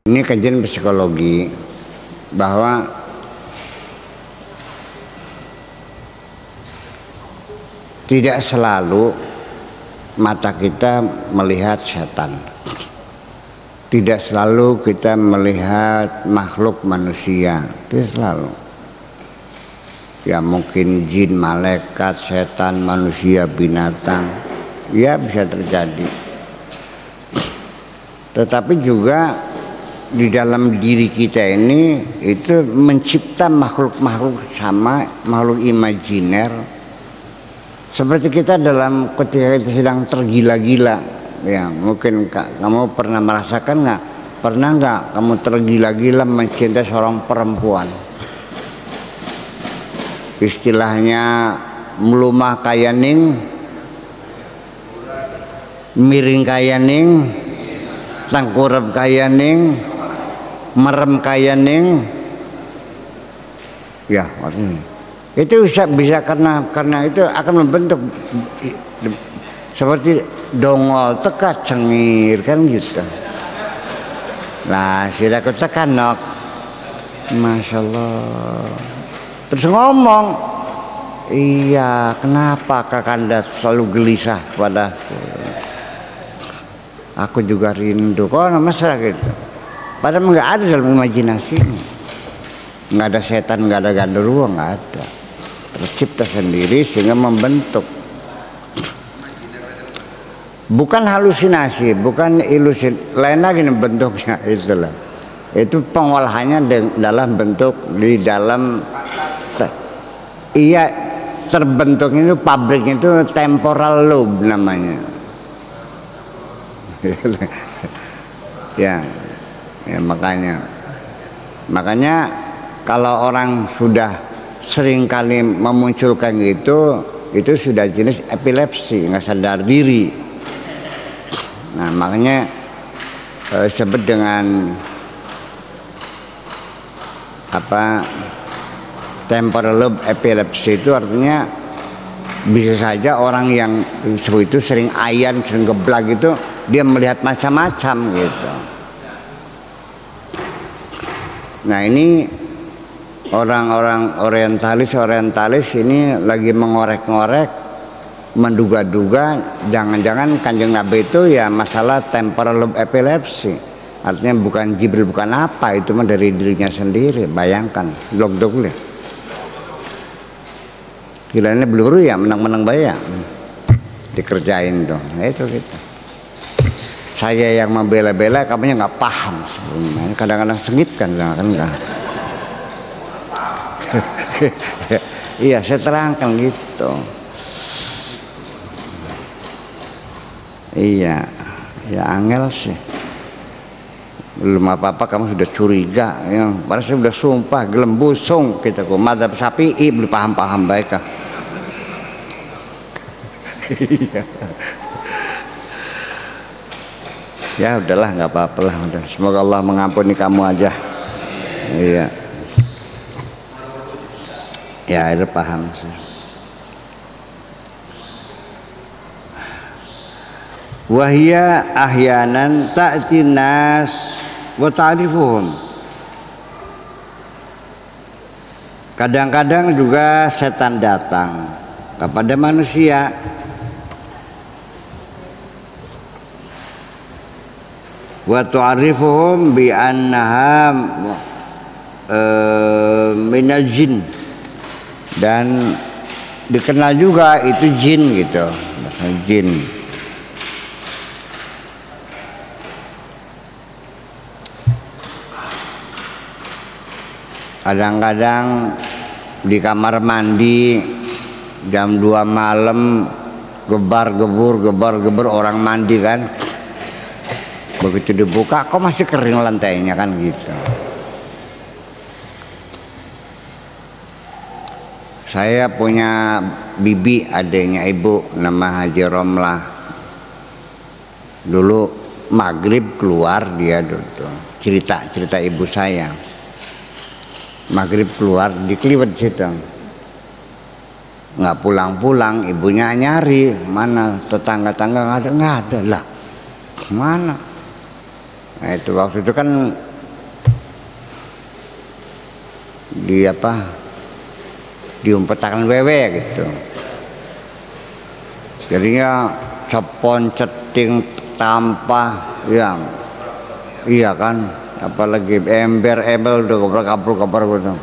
Ini kajian psikologi bahwa tidak selalu mata kita melihat setan, tidak selalu kita melihat makhluk manusia, tidak selalu. Ya mungkin jin, malaikat, setan, manusia, binatang, ya bisa terjadi. Tetapi juga di dalam diri kita ini itu mencipta makhluk-makhluk sama, makhluk imajiner. Seperti kita dalam ketika kita sedang tergila-gila, ya mungkin kamu pernah merasakan nggak? Pernah nggak kamu tergila-gila mencintai seorang perempuan? Istilahnya melumah kayaning, miring kayaning, tangkurap kayaning, merem kayaning, ya artinya itu bisa karena itu akan membentuk seperti dongol teka cengir kan gitu. Nah sudah aku tekan nok, masya Allah. Terus ngomong, iya kenapa kakanda selalu gelisah padaku? Aku juga rindu. Kok masalah gitu? Padahal nggak ada dalam imajinasi, nggak ada setan, nggak ada gandurwo, nggak ada. Tercipta sendiri sehingga membentuk. Bukan halusinasi, bukan ilusi, lain lagi bentuknya itulah. Itu pengolahannya dalam bentuk di dalam. Iya terbentuknya itu pabriknya itu temporal lobe namanya. ya makanya kalau orang sudah sering kali memunculkan gitu, itu sudah jenis epilepsi, nggak sadar diri. Nah makanya sebut dengan apa, temporal lobe epilepsi, itu artinya bisa saja orang yang itu sering ayan, sering geblak gitu, dia melihat macam-macam gitu. Nah ini orang-orang orientalis ini lagi mengorek-ngorek, menduga-duga jangan-jangan Kanjeng Nabi itu ya masalah temporal lobe epilepsi. Artinya bukan Jibril, bukan apa, itu mah dari dirinya sendiri. Bayangkan, dog-dog Gilanya beluru ya, menang-menang bayang dikerjain tuh. Nah, itu gitu. Saya yang membela-bela, kamunya nggak paham sebenarnya. Kadang-kadang sengit kan enggak. Iya, saya terangkan gitu. Iya, ya angel sih. Belum apa-apa kamu sudah curiga ya. Padahal saya sudah sumpah gelem busung kita kok madzhab Syafi'i belum paham-paham baik kah. Ya udahlah nggak apa-apa lah, semoga Allah mengampuni kamu aja. Iya ya itu paham sih. Wahia ahyanan ta'ti nas wa ta'rifuhum. Kadang-kadang juga setan datang kepada manusia, wa tu'arifuhum bi annaha minal jin, dan dikenal juga itu jin gitu, bahasa jin. Kadang-kadang di kamar mandi jam 2 malam gebar-gebur orang mandi kan, begitu dibuka kok masih kering lantainya kan gitu. Saya punya bibi, adanya ibu, nama Haji Romlah. Dulu maghrib keluar dia dulu, cerita ibu saya. Maghrib keluar dikeliwat situ, nggak pulang-pulang, ibunya nyari mana tetangga-tangga, nggak ada lah, mana? Nah itu waktu itu kan diumpetakan wewe gitu. Jadinya cepon ceting tampah yang iya kan, apalagi ember udah kapur gitu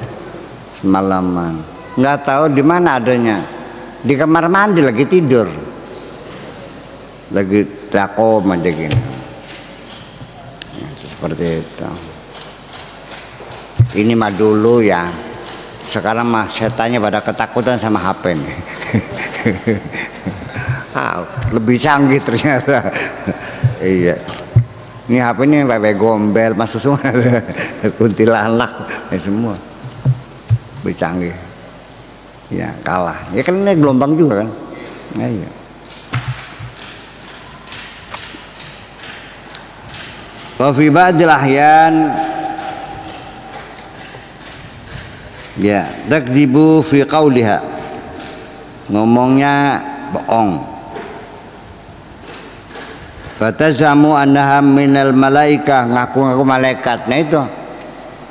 semalaman. Nggak tahu di mana adanya, di kamar mandi lagi tidur, lagi takom aja gini. Seperti itu. Ini mah dulu ya. Sekarang mah setannya pada ketakutan sama HP nih. Lebih canggih ternyata. Iya. Ini HP ini pakai gombel, masuk semua kuntilanak semua. Lebih canggih. Ya kalah. Ya kan ini gelombang juga kan. Nah, iya. Wa fi ba'dil ahyan ya takdzibu fi qauliha, ngomongnya bohong. Fatazamu annaha minal malaikah, ngaku-ngaku malaikat. Nah itu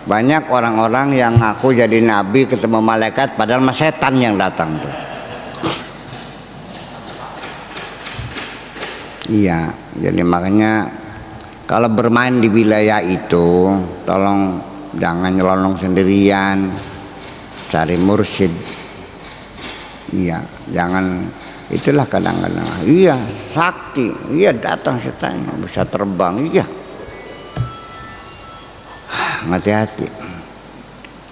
banyak orang-orang yang ngaku jadi nabi ketemu malaikat padahal mah setan yang datang tuh. Iya, jadi makanya kalau bermain di wilayah itu tolong jangan nyelonong sendirian, cari mursyid. Iya, jangan, itulah kadang-kadang iya sakti, iya datang setannya bisa terbang, iya. Hati-hati,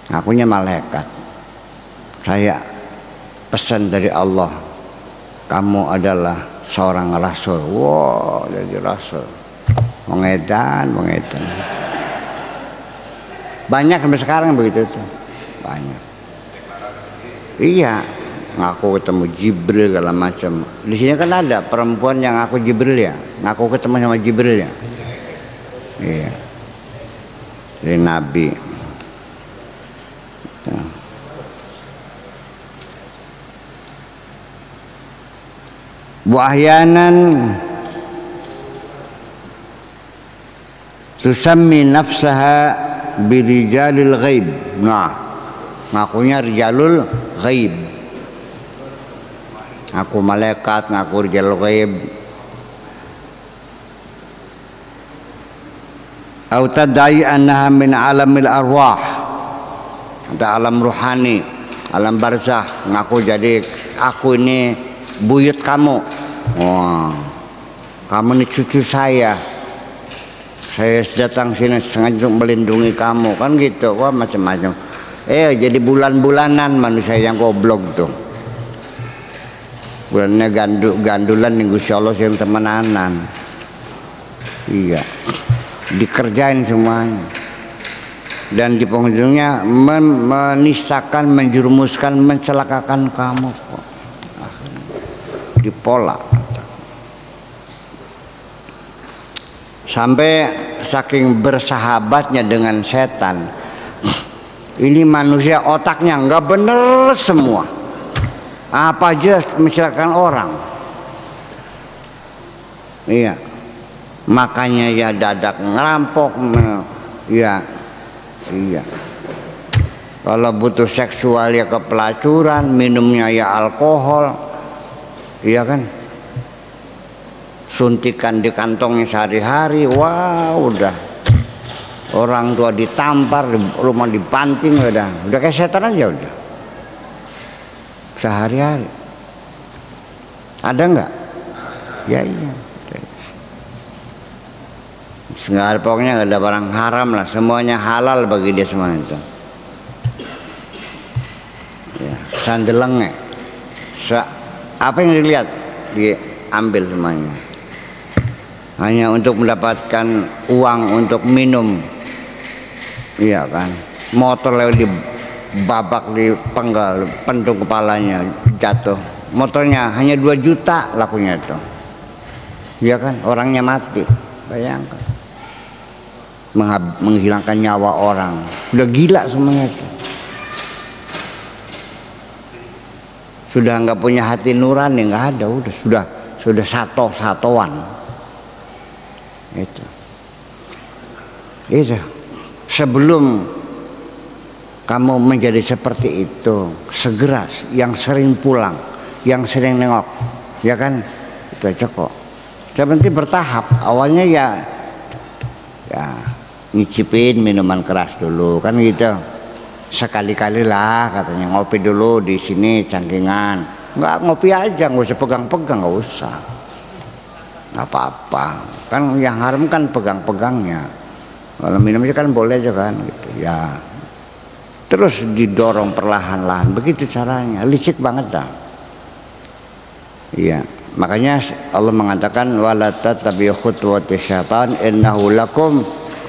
ngakunya malaikat. Saya pesan dari Allah, kamu adalah seorang rasul. Wow, jadi rasul. Mengedan. Banyak sampai sekarang begitu tuh. Banyak. Iya, ngaku ketemu Jibril segala macam. Di sini kan ada perempuan yang ngaku Jibril ya, ngaku ketemu sama Jibril ya. Iya. Dari Nabi. Wahyanan tusammi nafsaha birijalil ghaib. Nah, ngakunya rijalul ghaib. Ngaku malaikat, ngaku rijalul ghaib. Au tadai annaha min alamil arwah. Ada alam ruhani, alam barzah, ngaku jadi aku ini buyut kamu. Wah, kamu ini cucu saya datang sini sengaja untuk melindungi kamu, kan gitu. Wah, macam-macam. Jadi bulan-bulanan manusia yang goblok tuh. Bulannya gandulan nih Gusti Allah yang temenanan. Iya, dikerjain semuanya. Dan di penghujungnya menistakan, menjerumuskan, mencelakakan kamu kok. Dipolak. Sampai saking bersahabatnya dengan setan, ini manusia otaknya nggak bener semua, apa aja mencelakakan orang. Iya, makanya ya dadak ngerampok, iya. Kalau butuh seksual ya ke pelacuran, minumnya ya alkohol, iya kan. Suntikan di kantongnya sehari-hari, wah udah orang tua ditampar, rumah dibanting, udah kayak setan aja udah sehari-hari. Ada nggak? Ya iya. Nggak, pokoknya nggak ada barang haram lah, semuanya halal bagi dia semua itu. Ya, sandelengnya, apa yang dilihat diambil semuanya. Hanya untuk mendapatkan uang untuk minum, iya kan. Motor lewat dibabak, dipenggal, pentung kepalanya, jatuh. Motornya hanya 2 juta lakunya itu, iya kan. Orangnya mati, bayangkan, menghilangkan nyawa orang. Udah gila semuanya itu. Sudah nggak punya hati nurani, nggak ada, sudah satoan. Itu sebelum kamu menjadi seperti itu, segera yang sering pulang, yang sering nengok, ya kan, itu aja kok. Yang penting bertahap. Awalnya ya nyicipin minuman keras dulu kan gitu. Sekali-kali lah katanya ngopi dulu di sini Cangkingan. Nggak, ngopi aja, nggak usah pegang-pegang, nggak usah, nggak apa-apa. Kan yang haram kan pegang-pegangnya. Kalau minumnya kan boleh aja kan gitu ya. Terus didorong perlahan-lahan, begitu caranya. Licik banget dah. Iya, makanya Allah mengatakan wala tattabi'u khutuwati syaitan innahu lakum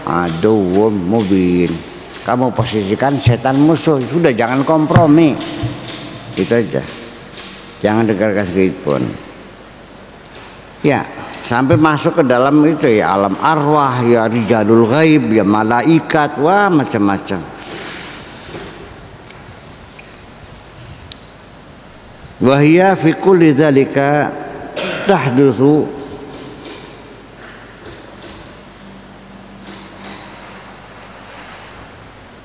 aduwwum mubin. Kamu posisikan setan musuh, sudah jangan kompromi. Itu aja. Jangan dengarkan sedikit pun. Ya, sampai masuk ke dalam itu ya alam arwah, ya rijalul ghaib, ya malaikat, wah macam-macam. Wahia fi kulli dzalika tahdutsu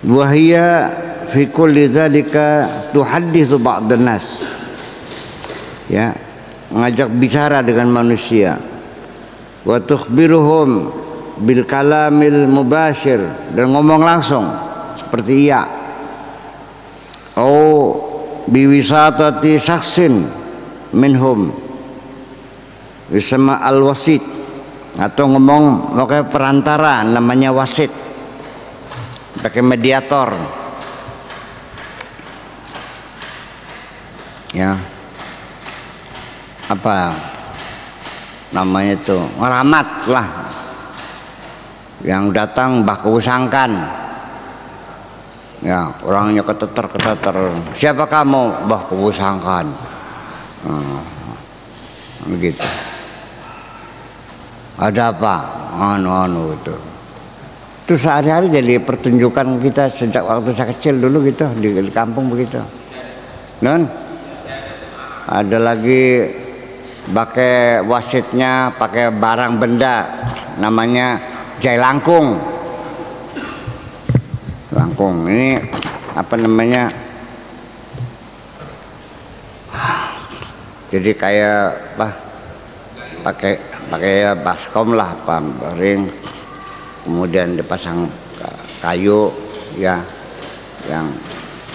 wahia fi kulli dzalika tuhadditsu ba'dhan nas, ya, ngajak bicara dengan manusia, wa tukhbiruhum bil kalamil mubashir, dan ngomong langsung seperti iya, oh biwisatati syaksin minhum bisama al-wasit, atau ngomong pakai perantara namanya wasit, pakai mediator, ya, apa namanya itu, ngeramat lah, yang datang baku sangkan, ya, orangnya keteter, siapa kamu, bah kubusangkan, begitu. Ada apa, anu itu sehari-hari jadi pertunjukan kita sejak waktu saya kecil dulu gitu di kampung begitu. Non, ada lagi pakai wasitnya pakai barang benda namanya jailangkung. Langkung ini apa namanya, jadi kayak apa, pakai baskom lah, apa ring, kemudian dipasang kayu ya, yang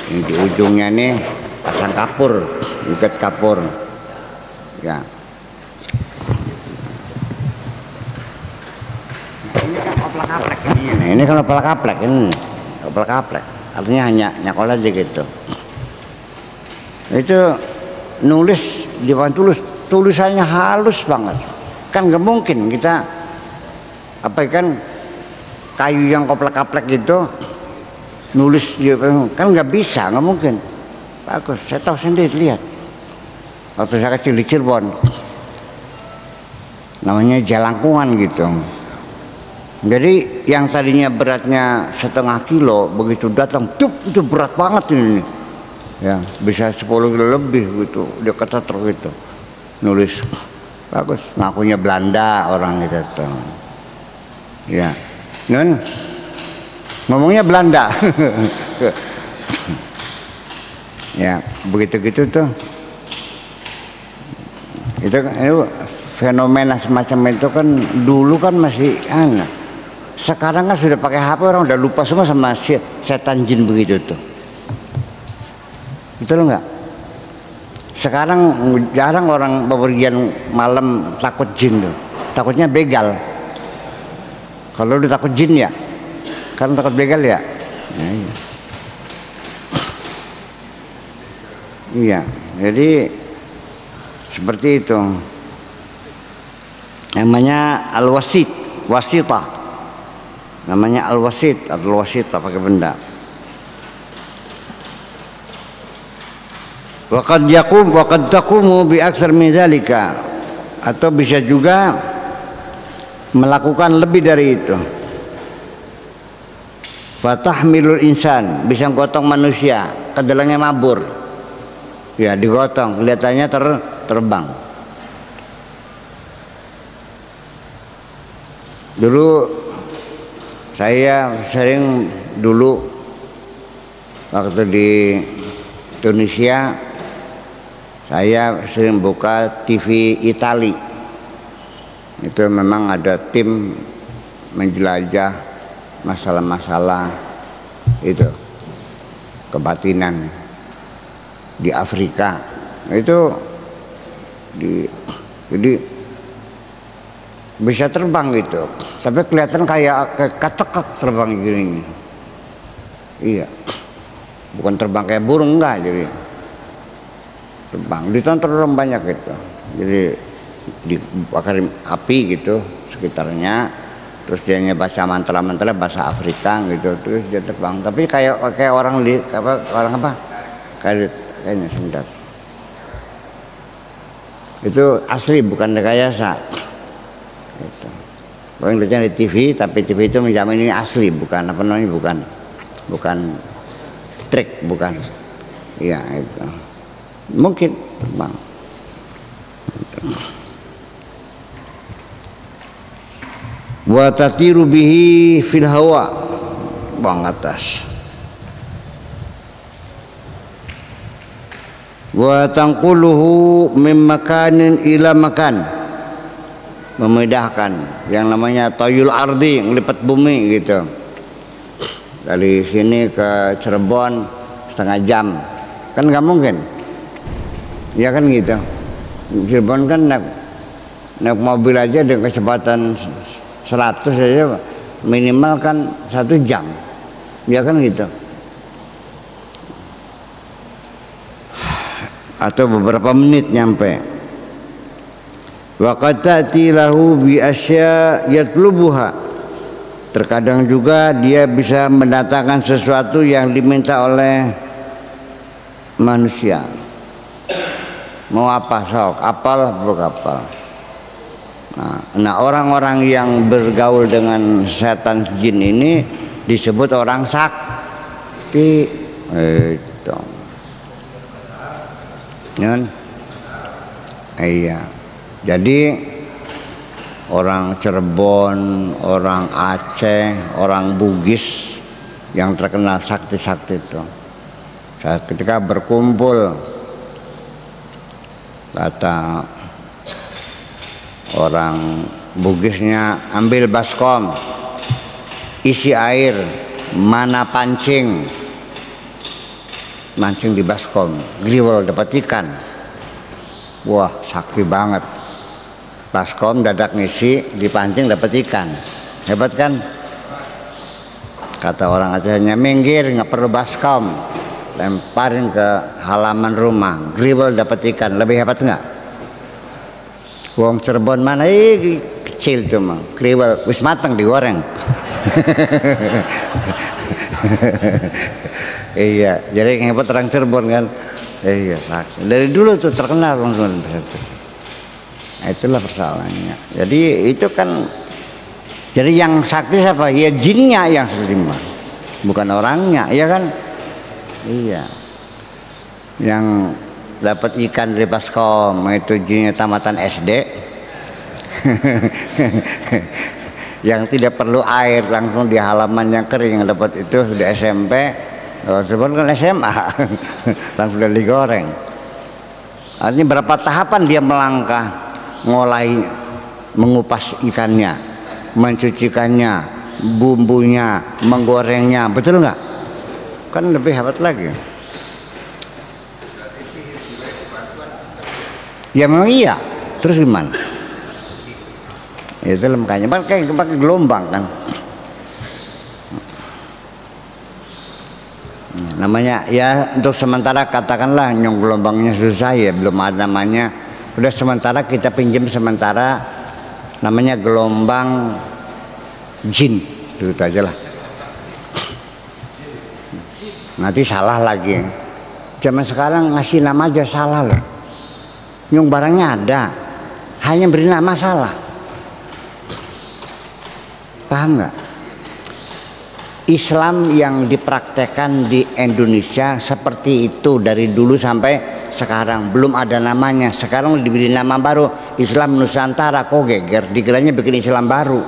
di ujungnya nih pasang kapur, ikat kapur ya. Ini kan oplak-aplek ini kan oplak-aplek ini. Kaplek, artinya hanya nyakol aja gitu. Itu nulis di tulisannya halus banget. Kan nggak mungkin kita apa kan kayu yang koplek-kaplek gitu nulis kan nggak bisa, nggak mungkin. Bagus, saya tahu sendiri, lihat. Waktu saya kecil di Cirebon, namanya jalangkungan gitu. Jadi yang tadinya beratnya 0,5 kilo begitu datang, itu berat banget ini, ya bisa 10 kilo lebih gitu, dia keteter gitu, nulis bagus, ngakunya Belanda orang itu tuh, ya, non ngomongnya Belanda, ya begitu gitu tuh, itu fenomena semacam itu kan dulu kan masih aneh. Sekarang kan sudah pakai HP, orang udah lupa semua sama setan jin begitu tuh. Betul nggak? Sekarang jarang orang bepergian malam takut jin tuh. Takutnya begal. Kalau udah takut jin ya, karena takut begal ya. Nah, iya, jadi seperti itu. Namanya al-wasit, wasitah. Namanya al-wasit atau wasitah, pakai benda. Wa qad taqumu bi aktsar min dzalika, atau bisa juga melakukan lebih dari itu. Fatahmilul insan, bisa gotong manusia, kedelangnya mabur. Ya, digotong, kelihatannya terbang. Dulu saya sering waktu di Tunisia saya sering buka TV Itali. Itu memang ada tim menjelajah masalah-masalah itu kebatinan di Afrika. Itu jadi bisa terbang gitu, sampai kelihatan kayak katekak terbang gini. Iya, bukan terbang kayak burung, enggak, jadi terbang. Ditonton orang banyak gitu, jadi dibakar api gitu sekitarnya, terus dia baca mantra-mantra bahasa Afrika gitu, terus dia terbang. Tapi kayak orang kayaknya sebentar. Itu asli, bukan rekayasa. Gitu. Orang lihatnya di TV, tapi TV itu menjamin ini asli, bukan apa namanya, bukan trik, bukan. Iya itu. Mungkin terbang. Wa tatiru bihi fil hawa, bang atas. Wa tanquluhu min makanin ila makan, memindahkan yang namanya toyul ardi, ngelipat bumi gitu. Dari sini ke Cirebon setengah jam, kan nggak mungkin, ya kan gitu. Cirebon kan naik mobil aja dengan kecepatan 100 aja minimal kan 1 jam, ya kan gitu. Atau beberapa menit nyampe. Wa qad ta'ti lahu bi asya yatlubuha. Terkadang juga dia bisa mendatangkan sesuatu yang diminta oleh manusia. Mau apa sok? Apal, bukan apal. Nah, orang-orang yang bergaul dengan setan jin ini disebut orang sakti. Itu. Iya. Jadi orang Cirebon, orang Aceh, orang Bugis yang terkenal sakti-sakti itu, ketika berkumpul, kata orang Bugisnya, ambil baskom, isi air, mana pancing, mancing di baskom, griwel dapat ikan. Wah, sakti banget. Baskom dadak ngisi, dipancing dapat ikan. Hebat kan? Kata orang Acehnya, minggir, nggak perlu baskom, lemparin ke halaman rumah, griwel dapat ikan. Lebih hebat nggak? Wong Cirebon mana? Kecil tuh mah, griwel wis mateng digoreng. Iya, jadi yang hebat orang Cirebon kan. Iya, dari dulu tuh terkenal langsung. Nah, itulah persoalannya. Jadi itu kan, jadi yang sakti siapa? Ya jinnya yang sakti mah, bukan orangnya, ya kan? Iya. Yang dapat ikan dari baskom itu jinnya tamatan SD. Yang tidak perlu air, langsung di halaman yang kering yang dapat itu sudah SMP. Sebenarnya kan SMA. Langsung sudah digoreng. Artinya berapa tahapan dia melangkah, ngolai, mengupas ikannya, mencucikannya, bumbunya, menggorengnya, betul nggak? Kan lebih hebat lagi. Ya memang iya. Terus gimana? Itu makanya pakai gelombang kan. Namanya ya untuk sementara, katakanlah nyong gelombangnya susah ya, belum ada namanya. Udah sementara kita pinjam sementara, namanya gelombang jin, itu aja lah. Nanti salah lagi. Zaman sekarang ngasih nama aja salah loh. Nyong barangnya ada, hanya beri nama salah. Paham nggak? Islam yang dipraktekkan di Indonesia seperti itu dari dulu sampai sekarang, belum ada namanya. Sekarang diberi nama baru, Islam Nusantara. Kok geger, dikiranya bikin Islam baru.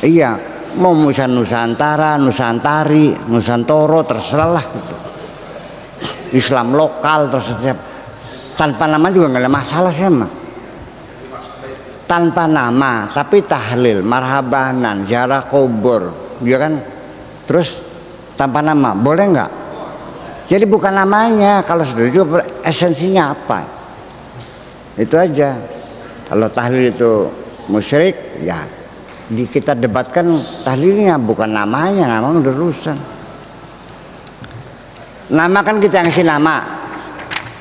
Iya, mau Nusantara, Nusantari, Nusantoro, terserah lah gitu. Islam lokal terserah, tanpa nama juga nggak ada masalah sih mah. Tanpa nama tapi tahlil, marhabanan, ziarah kubur, ya kan. Terus tanpa nama boleh nggak? Jadi bukan namanya, kalau setuju esensinya apa, itu aja. Kalau tahlil itu musyrik, ya kita debatkan tahlilnya, bukan namanya. Nama udah urusan. Nama kan kita ngasih nama.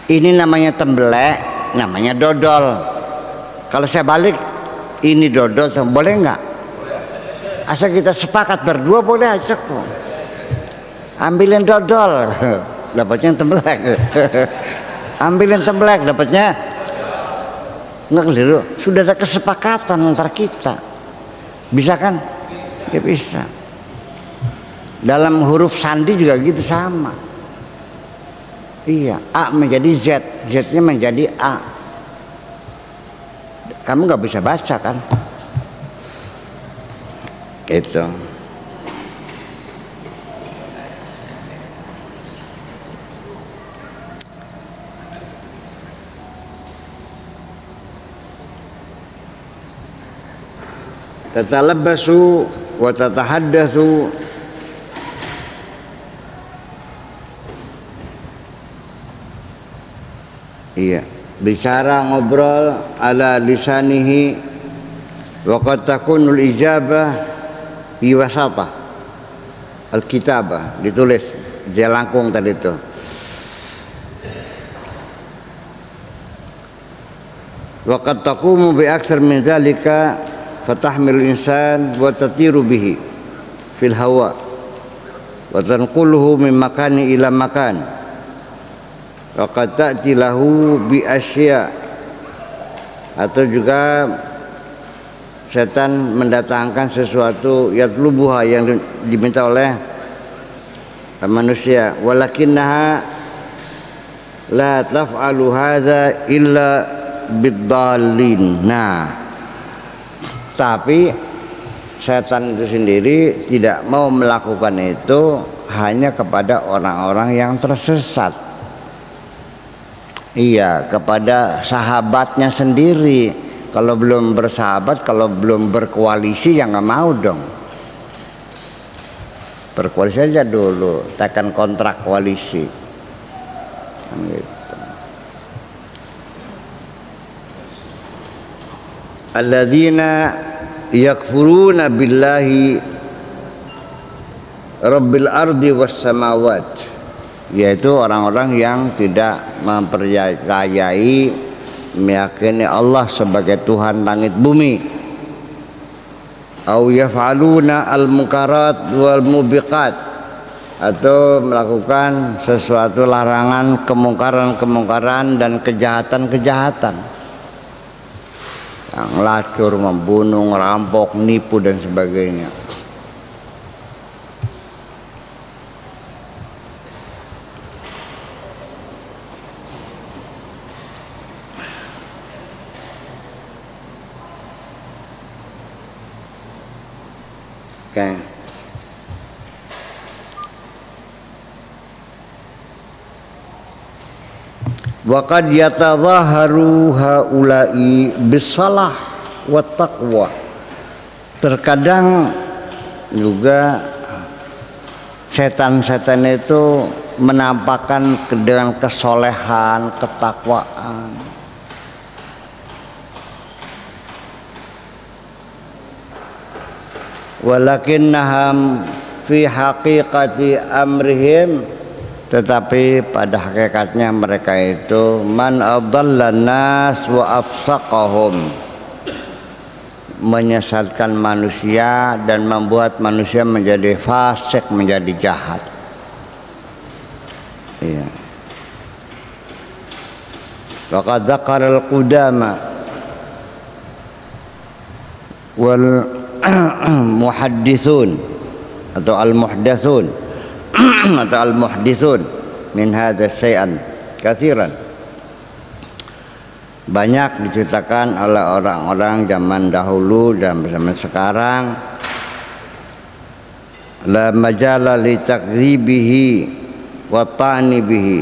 Ini namanya tembelek, namanya dodol. Kalau saya balik, ini dodol, boleh nggak? Asal kita sepakat berdua boleh aja kok. Ambilin dodol, dapatnya tembelek. Ambilin tembelek, dapatnya nggak keliru. Sudah ada kesepakatan antar kita. Bisa kan? Ya bisa. Dalam huruf sandi juga gitu sama. Iya, A menjadi Z, Z-nya menjadi A. Kamu nggak bisa baca kan? Itu. Tatalabbasu wa tatahaddatsu iya, bicara ngobrol ala lisanihi wa qad takunul ijabah bi wasatah al-kitabah, ditulis jelangkung tadi itu. Wa qad taqumu bi aktsar min dzalika fatahmil insan wa tatiru bihi fil hawa wa tanquluhu min makani ila makan wa qad ta'ti lahu bi asya, atau juga setan mendatangkan sesuatu yatlubuha yang diminta oleh manusia, walakinnaha la taf'alu hadza illa biddallin. Nah, tapi setan itu sendiri tidak mau melakukan itu hanya kepada orang-orang yang tersesat. Iya, kepada sahabatnya sendiri. Kalau belum bersahabat, kalau belum berkoalisi, ya nggak mau dong. Berkoalisi aja dulu, tekan kontrak koalisi. Gitu. Alladzina yakfuruna billahi rabbil ardi was samawat, yaitu orang-orang yang tidak mempercayai, meyakini Allah sebagai Tuhan langit bumi. Au yaf'aluna al-munkarat wal mubiqat, atau melakukan sesuatu larangan, kemungkaran-kemungkaran dan kejahatan-kejahatan, yang ngelacur, membunuh, ngerampok, nipu dan sebagainya. Oke. Wa qad yatadhaharu haula'i bisalah wa taqwa. Terkadang juga setan-setan itu menampakkan dengan kesolehan, ketakwaan. Walakinnahum fi haqiqati amrihim, tetapi pada hakikatnya mereka itu man adallan nas wa afsaqahum, menyesatkan manusia dan membuat manusia menjadi fasik, menjadi jahat. Iya. Waqad dzakara al-qudama wal muhadditsun atau al-muhdatsun atau al-muhditsun min hadza syai'an katsiran, banyak diceritakan oleh orang-orang zaman dahulu dan zaman sekarang la majala li takdzibihi wa ta'ni bihi,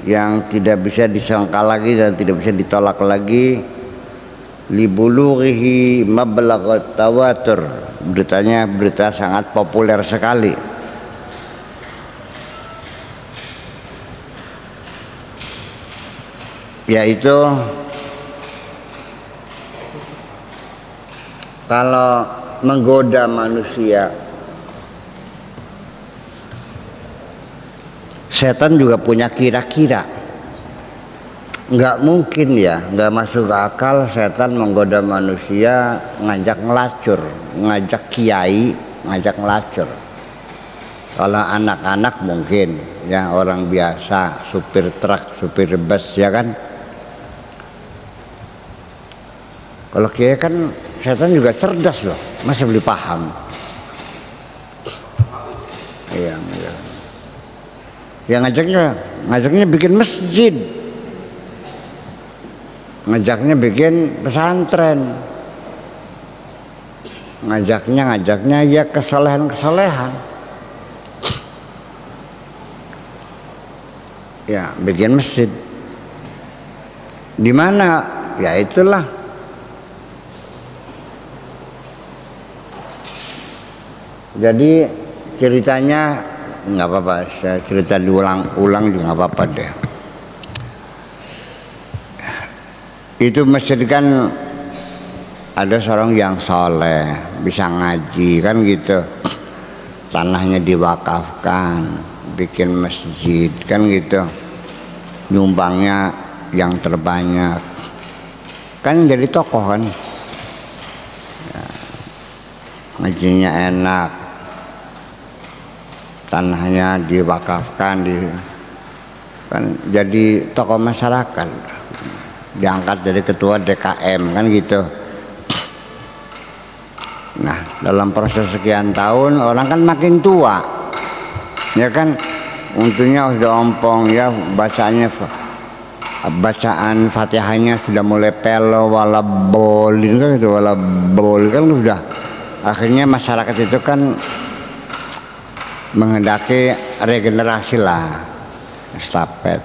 yang tidak bisa disangka lagi dan tidak bisa ditolak lagi, li bulughihi mablaghat tawatur, beritanya berita sangat populer sekali. Yaitu kalau menggoda manusia, setan juga punya kira-kira. Nggak mungkin ya, nggak masuk akal setan menggoda manusia ngajak ngelacur, ngajak kiai, ngajak ngelacur. Kalau anak-anak mungkin, ya orang biasa, supir truk, supir bus, ya kan. Kalau kiai kan setan juga cerdas loh, masih boleh paham. Iya, iya. Ya ngajaknya bikin masjid, ngajaknya bikin pesantren, ngajaknya ya kesalehan, ya bikin masjid. Di mana? Ya itulah. Jadi ceritanya nggak apa-apa, saya cerita diulang-ulang juga nggak apa-apa deh. Itu masjid kan ada seorang yang soleh, bisa ngaji kan gitu, tanahnya diwakafkan, bikin masjid kan gitu, nyumbangnya yang terbanyak, kan jadi tokoh kan, ya, ngajinya enak, tanahnya diwakafkan, kan jadi tokoh masyarakat, diangkat dari ketua DKM kan gitu. Nah dalam proses sekian tahun orang kan makin tua, ya kan, untungnya sudah ompong ya, bacaan Fatihahnya sudah mulai pelo, walabolin kan gitu, walabolin kan sudah. Akhirnya masyarakat itu kan menghendaki regenerasi lah, estafet.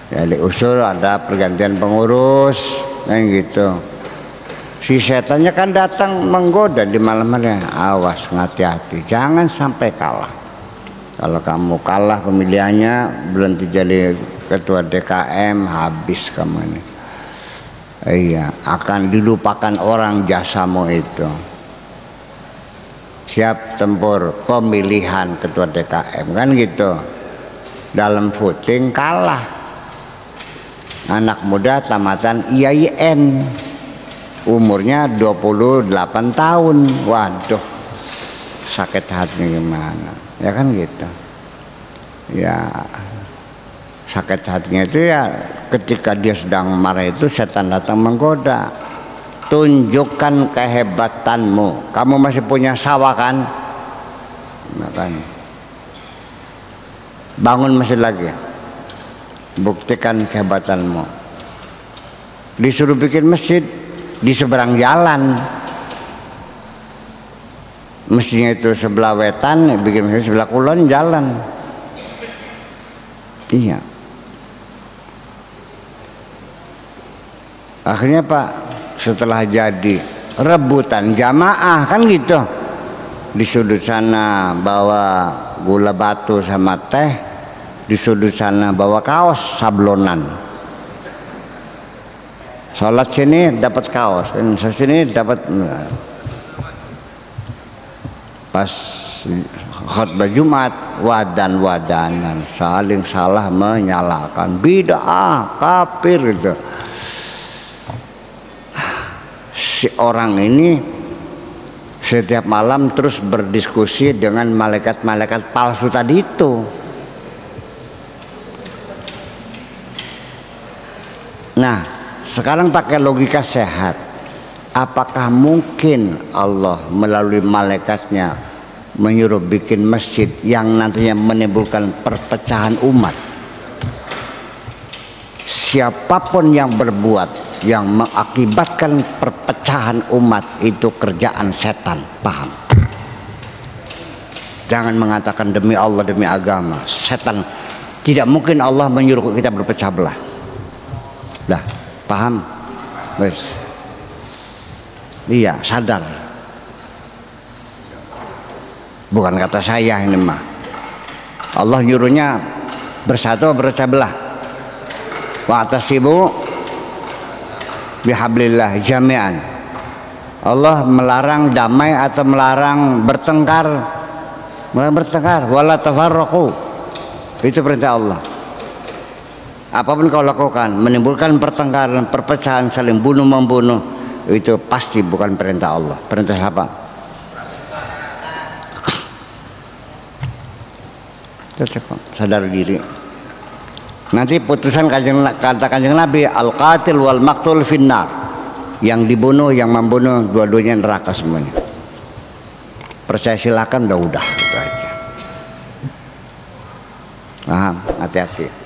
Jadi usul ada pergantian pengurus kan gitu. Si setannya kan datang menggoda di malam-malam. Awas, hati-hati, jangan sampai kalah. Kalau kamu kalah pemilihannya, berhenti jadi ketua DKM, habis kamu ini. Iya, akan dilupakan orang jasamu itu. Siap tempur pemilihan ketua DKM kan gitu. Dalam voting kalah. Anak muda tamatan IAIN, umurnya 28 tahun. Waduh, sakit hati gimana, ya kan gitu. Ya sakit hatinya itu ya ketika dia sedang marah itu setan datang menggoda. Tunjukkan kehebatanmu, kamu masih punya sawah kan, makanya bangun masjid lagi, buktikan kehebatanmu. Disuruh bikin masjid di seberang jalan, mestinya itu sebelah wetan, bikin masjid sebelah kulon jalan. Iya, akhirnya Pak, setelah jadi rebutan jamaah kan gitu, di sudut sana bawa gula batu sama teh, di sudut sana bawa kaos sablonan. Sholat sini dapat kaos, sini dapat. Pas khutbah Jumat wadan-wadanan, saling salah menyalahkan, bid'ah, kafir gitu. Si orang ini setiap malam terus berdiskusi dengan malaikat-malaikat palsu tadi itu. Nah, sekarang pakai logika sehat. Apakah mungkin Allah melalui malaikatnya menyuruh bikin masjid yang nantinya menimbulkan perpecahan umat? Siapapun yang berbuat yang mengakibatkan perpecahan umat itu kerjaan setan, paham? Jangan mengatakan demi Allah, demi agama. Setan, tidak mungkin Allah menyuruh kita berpecah belah. Dah, paham? Wes. Iya, sadar. Bukan kata saya ini mah. Allah nyuruhnya bersatu, berpecah belah. Wa'tasibu bihablillah jami'an. Allah melarang damai atau melarang bertengkar. Melarang bertengkar. Wala tafarraqu. Itu perintah Allah. Apapun kau lakukan, menimbulkan pertengkaran, perpecahan, saling bunuh membunuh, itu pasti bukan perintah Allah. Perintah siapa? Sadar diri. Nanti putusan kata kanjeng Nabi, al-qatil wal maqtul finnar. Yang dibunuh, yang membunuh, dua-duanya neraka semuanya. Percaya silakan, udah itu aja. Paham? Hati-hati.